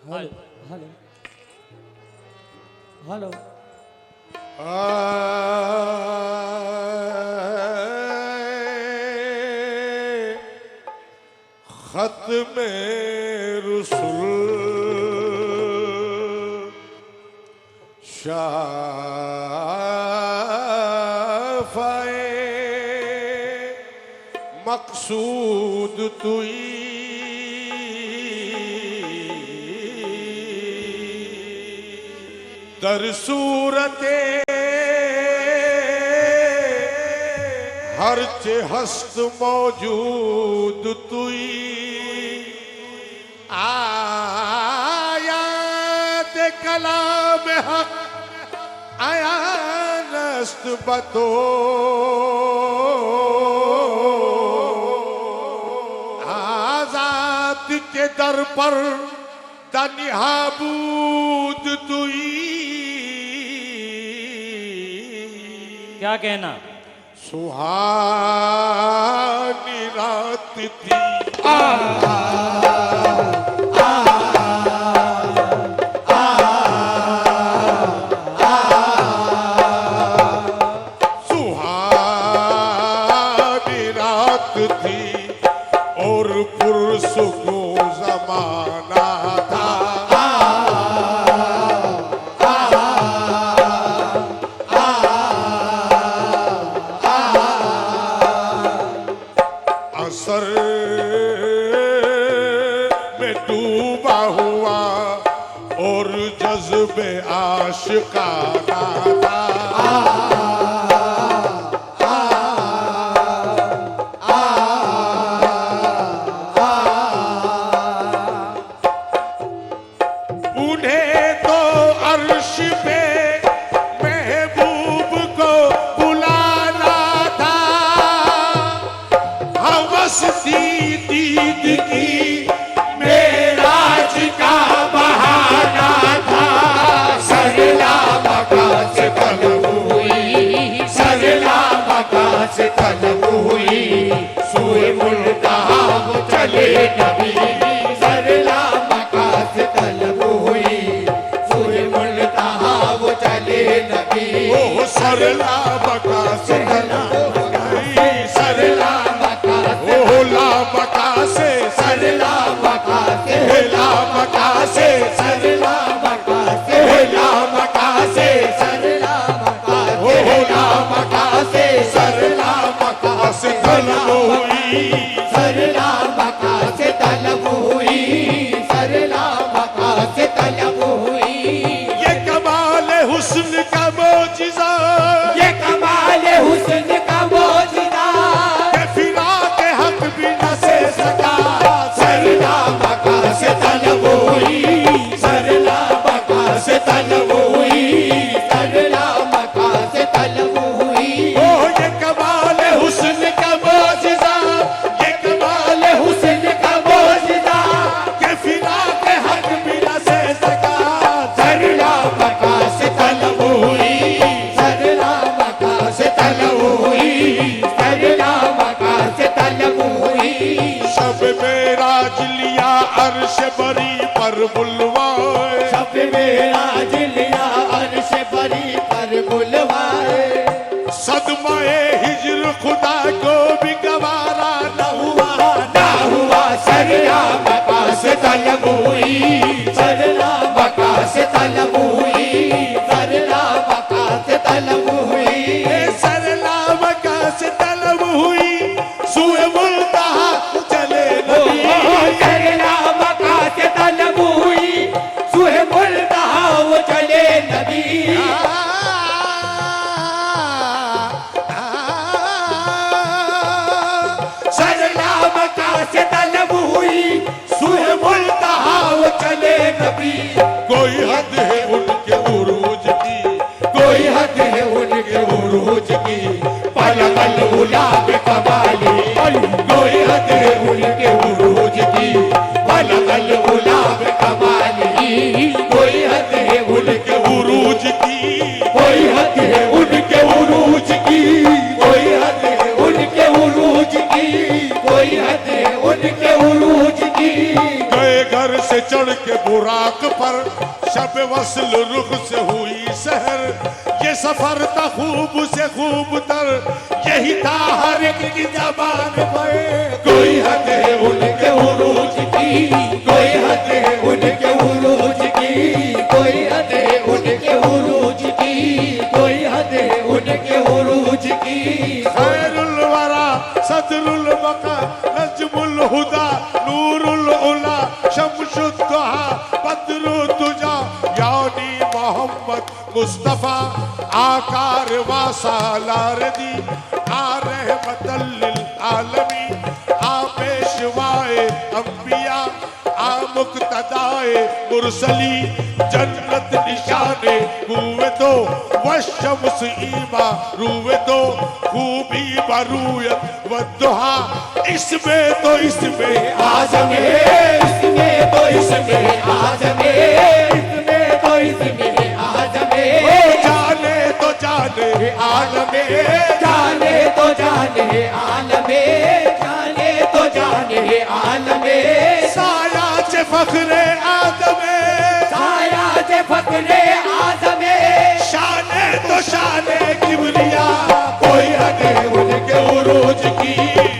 Hello hello hello खत्म रसूल शाफ़ाए मकसूद तुई दर सूरते हर चे हस्त मौजूद तुई आयात कलाम हक आया नस्त बतो आजाद के दर पर तनिहाबूद तुई क्या कहना सुहानी रात थी सुहानी रात थी और पुरसुकून ज़माना था असर में डूबा हुआ और जज्बे आशिकाना था उन्हें तो अर्श पे महबूब को बुलाना था हवस थी दीद की मेराज का बहाना था सरला मका से तलब हुई, सरला मका से तलब हुई, सूए मुल्तहा वो चले नबी। सरला मका से तलब हुई, सूए मुल्तहा वो चले नबी। ओ सरला बका से सरला मका से, ओ ला बका से सरला मका से, ला बका से सरला मका से, ला बका से सरला मका ओ ला बका से सरला बका से तलब हुई सरला मका से तलब हुई, सरला मका से तलब हुई। ये कमाल हुस्न का मोजिज़ा ये कमाल हुस्न का मोजिज़ा के फिराक हक भी न से सका सरला मका से तलब हुई, सरला मका से तलब हुई, सरला मका से तलब हुई। ओ ये कमाल हुस्न का मोजिज़ा ये कमाल हुस्न का मोजिज़ा के फिराक हक भी न से सका सरला मका से तलब हुई, सरला मका से तलब हुई, सरला मका से तलब हुई। शब मेराज लिया अर्श बरी पर बुलवाए शब मेराज लिया अर्श बरी पर बुलवाए। सदमाए हिज्र खुदा को भी गवारा न हुआ ना हुआ सरला मका से तलब हुई, सरला मका से तलब हुई, सरला मका से तलब हुई। सरला मका से तलब हुई सूए मुल्तहा चले नबी सरला मका से तलब हुई, सूहे मुल्तहा वो चले नबी। सरला मका से तलब हुई, सूहे मुल्तहा वो चले नबी। कोई हद है उनके उरूज की कोई हद है उनके उरूज की, पलगल गुलाब कमाली। कोई हद है उनके उरूज की, पलगल गुलाब कमाली। कोई हद है उनके उरूज की कोई हद है उनके उरूज की, कोई हद है उनके उरूज की, कोई हद है उनके उरूज की। गए घर से चढ़ के बुराक पर शब वस्ल रुख से हुई शहर। ये सफर था खूब से खूब तर, यही था हर एक की जबान पर। कोई हद है उनके उरूज की, कोई हद है उनके उरूज की, कोई हद है उनके उरूज की, कोई हद है उनके उरूज की। खैरुल वरा सदरुल बका नजमुल हुदा नूरुल उला शमशुद्दुहा बद्रुद तुजा यानी मोहम्मद मुस्तफा आकार वासालारदी आ रहमतल लिल आलमी आ पेशवाए अंबिया आ मुक्तदाए मुरसली जन्नत निशाने हुए तो वशम्स ईमा रूए तो खूबी बरूयत वद्दुहा इसमें तो इसमें आजमे, इसमें तो इसमें आजमे, इसमें तो इसमें आजमे। जाने तो जाने आलमे, जाने तो जाने आलमे, जाने तो जाने आलमे। साया चे फखरे आदमे, साया जे फकरे आजमे, शाने तो शाने किबरिया। कोई हद है उनके उरूज की,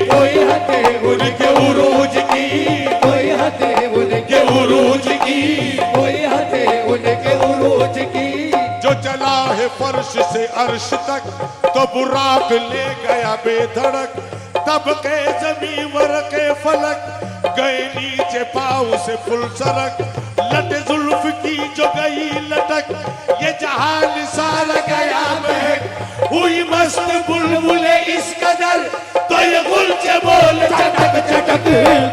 कोई हद है उनके उरूज की, कोई हद है उनके उरूज की, कोई हद है उनके उरूज की। जो चला है फर्श से अर्श तक तो बुराक ले गया बेधड़क। तब के जमी वर के फलक गए नीचे पाँव से फुल सरक। लट जुल्फ की जो गई लटक ये जहान सारा गया महक। हुई मस्त बुलबुले इस कदर तो ये गुलचे बोल चटक चटक,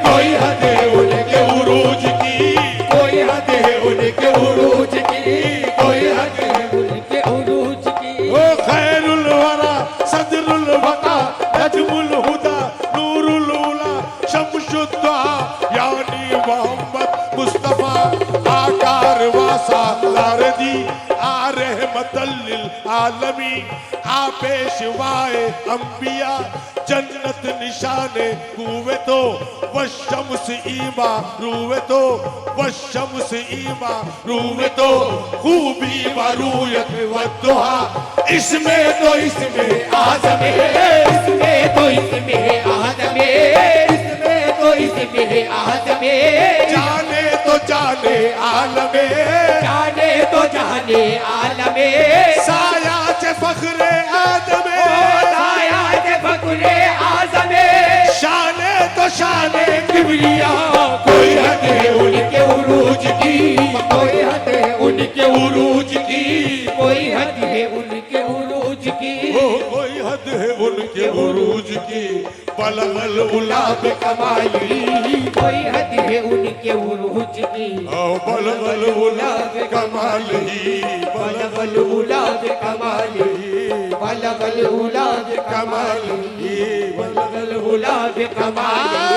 कोई हद है उनके उरूज की, कोई हद है उनके उरूज की, कोई हद है उनके उरूज की। ओ खैरुल वरा सदरुल वका नजमुल हुदा नूरुल उला शमशुद्दुहा यानी मोहम्मद मुस्तफा आकार वासा लारदी आ रहमतल लिल आलमी आ पेशवाए अंबिया जन्नत निशाने हुए तो वशम्स ईमा रूए तो वशम्स ईमा रूए तो खूबी बरूयत वद्दुहा इसमें तो इसमें आजमे, इसमें तो इसमें आजमे, इसमें तो इसमें आजमे। जाने तो जाने आलमे, जाने तो जाने आलमे। साया चे फखरे आदमे, साया जे फकरे आजमे, शाने तो शाने किबरिया। कोई हद है उनके उरूज की, कोई हद है उनके उरूज की, कोई हद है उनके उरूज की। ओ कोई हद है उनके उरूज की बलगल उलाब कमाली, कोई हद है उनके उरूज की। ओ बलगल उलाब कमाली बलगल उलाद कमाली, बलगल उलाद कमाली, बलगल उलाद कमाली।